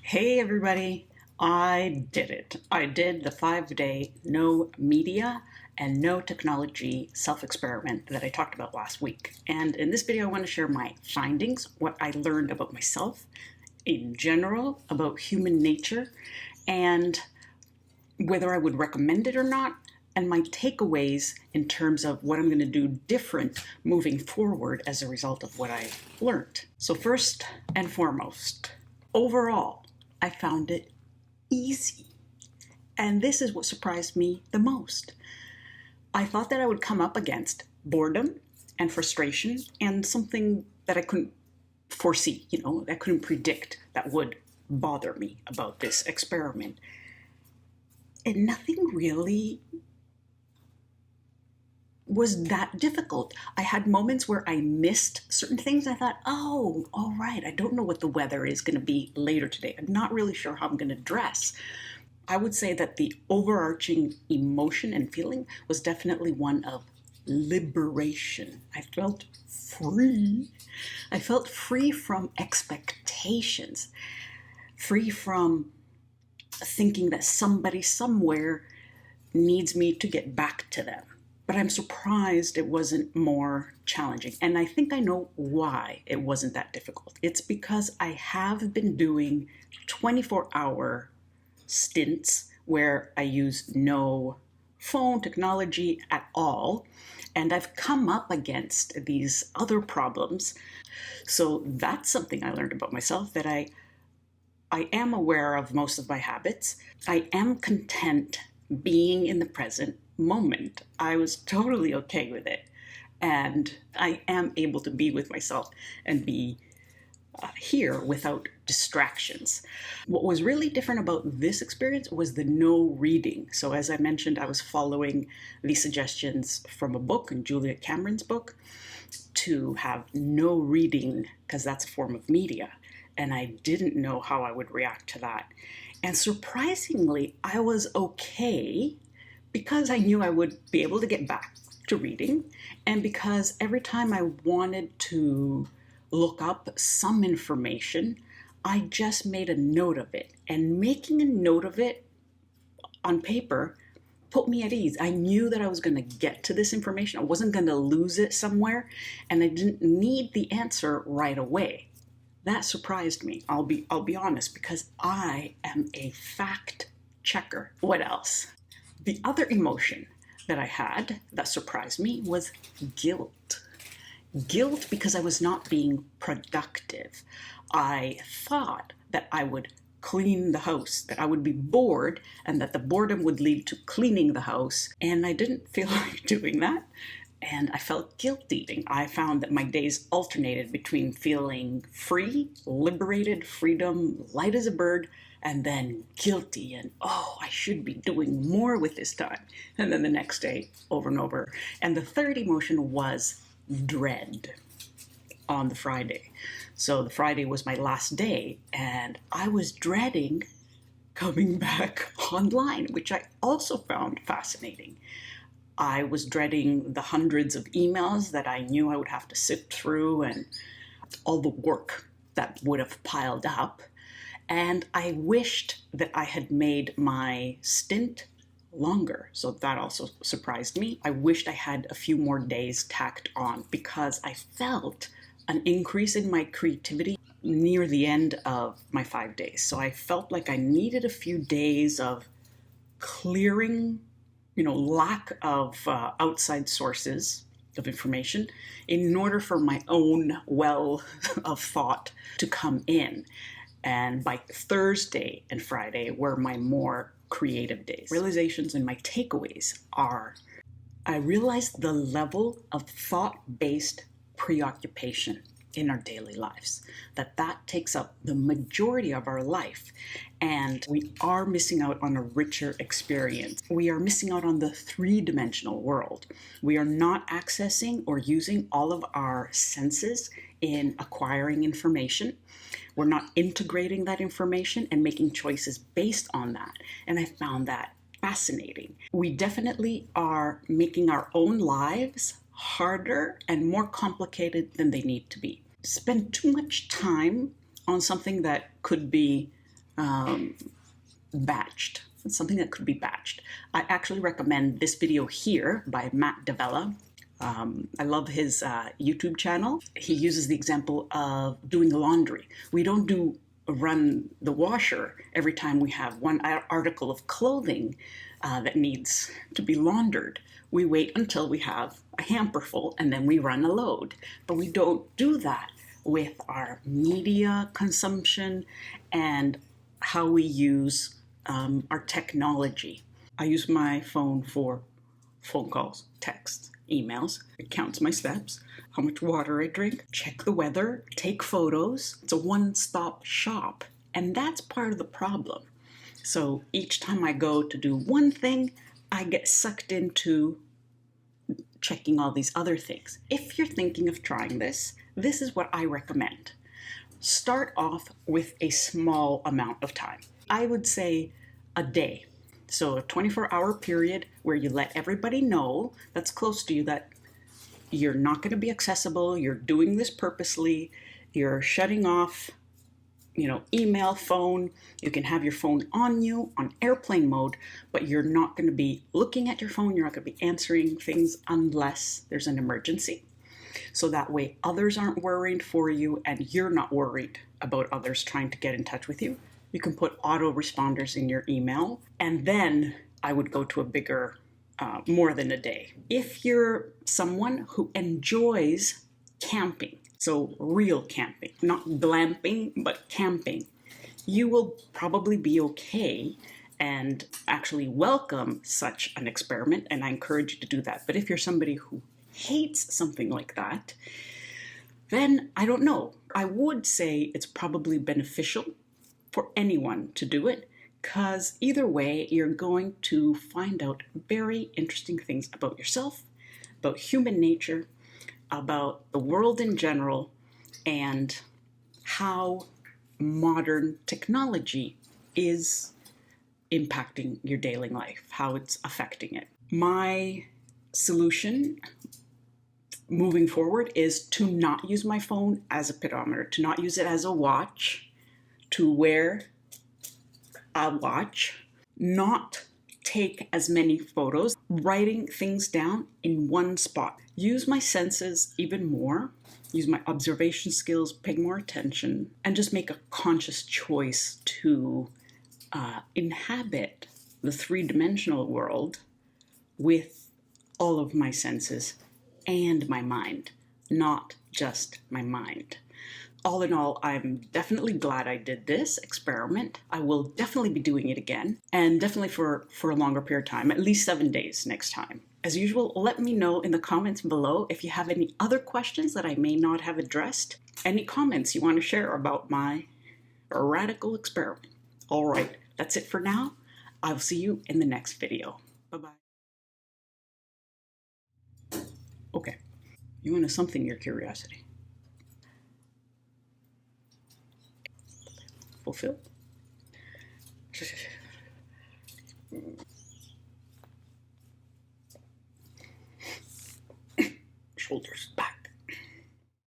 Hey everybody, I did it. I did the 5-day no media and no technology self-experiment that I talked about last week. And in this video, I want to share my findings, what I learned about myself in general, about human nature, and whether I would recommend it or not, and my takeaways in terms of what I'm going to do different moving forward as a result of what I learned. So first and foremost, overall, I found it easy. And this is what surprised me the most. I thought that I would come up against boredom and frustration and something that I couldn't foresee, I couldn't predict that would bother me about this experiment. And nothing really was that difficult. I had moments where I missed certain things. I thought, oh, all right, I don't know what the weather is going to be later today. I'm not really sure how I'm going to dress. I would say that the overarching emotion and feeling was definitely one of liberation. I felt free. I felt free from expectations, free from thinking that somebody somewhere needs me to get back to them. But I'm surprised it wasn't more challenging. And I think I know why it wasn't that difficult. It's because I have been doing 24-hour stints where I use no phone technology at all. And I've come up against these other problems. So that's something I learned about myself, that I am aware of most of my habits. I am content being in the present moment. I was totally okay with it. And I am able to be with myself and be here without distractions. What was really different about this experience was the no reading. So as I mentioned, I was following the suggestions from a book, and Julia Cameron's book, to have no reading because that's a form of media. And I didn't know how I would react to that. And surprisingly, I was okay because I knew I would be able to get back to reading, and because every time I wanted to look up some information, I just made a note of it. And making a note of it on paper put me at ease. I knew that I was going to get to this information. I wasn't going to lose it somewhere, and I didn't need the answer right away. That surprised me. I'll be honest, because I am a fact checker. What else? The other emotion that I had that surprised me was guilt. Guilt because I was not being productive. I thought that I would clean the house, that I would be bored, and that the boredom would lead to cleaning the house. And I didn't feel like doing that. And I felt guilty. I found that my days alternated between feeling free, liberated, freedom, light as a bird, and then guilty and, oh, I should be doing more with this time. And then the next day, over and over. And the third emotion was dread on the Friday. So the Friday was my last day, and I was dreading coming back online, which I also found fascinating. I was dreading the hundreds of emails that I knew I would have to sift through and all the work that would have piled up. And I wished that I had made my stint longer. So that also surprised me. I wished I had a few more days tacked on, because I felt an increase in my creativity near the end of my 5 days. So I felt like I needed a few days of clearing, lack of outside sources of information in order for my own well of thought to come in. And by Thursday and Friday were my more creative days. Realizations and my takeaways are, I realized the level of thought-based preoccupation in our daily lives, that takes up the majority of our life, and we are missing out on a richer experience. We are missing out on the three-dimensional world. We are not accessing or using all of our senses in acquiring information. We're not integrating that information and making choices based on that. And I found that fascinating. We definitely are making our own lives harder and more complicated than they need to be. Spend too much time on something that could be batched. It's something that could be batched. I actually recommend this video here by Matt D'Avella. I love his YouTube channel. He uses the example of doing laundry. We don't run the washer every time we have one article of clothing that needs to be laundered. We wait until we have a hamper full and then we run a load. But we don't do that with our media consumption and how we use our technology. I use my phone for phone calls, texts, emails. It counts my steps, how much water I drink, check the weather, take photos. It's a one-stop shop, and that's part of the problem. So each time I go to do one thing, I get sucked into checking all these other things. If you're thinking of trying this, this is what I recommend. Start off with a small amount of time. I would say a day. So a 24-hour period where you let everybody know that's close to you that you're not going to be accessible, you're doing this purposely, you're shutting off, email, phone. You can have your phone on you on airplane mode, but you're not going to be looking at your phone, you're not going to be answering things unless there's an emergency. So that way others aren't worried for you and you're not worried about others trying to get in touch with you. You can put autoresponders in your email, and then I would go to a bigger, more than a day. If you're someone who enjoys camping, so real camping, not glamping, but camping, you will probably be okay and actually welcome such an experiment, and I encourage you to do that. But if you're somebody who hates something like that, then I don't know. I would say it's probably beneficial for anyone to do it, because either way, you're going to find out very interesting things about yourself, about human nature, about the world in general, and how modern technology is impacting your daily life, how it's affecting it. My solution moving forward is to not use my phone as a pedometer, to not use it as a watch, to wear a watch, not take as many photos, writing things down in one spot. Use my senses even more, use my observation skills, pay more attention, and just make a conscious choice to inhabit the three-dimensional world with all of my senses and my mind, not just my mind. All in all, I'm definitely glad I did this experiment. I will definitely be doing it again, and definitely for a longer period of time, at least 7 days next time. As usual, let me know in the comments below if you have any other questions that I may not have addressed, any comments you want to share about my radical experiment. All right, that's it for now. I'll see you in the next video. Bye-bye. Okay, you want to something your curiosity. Fulfilled.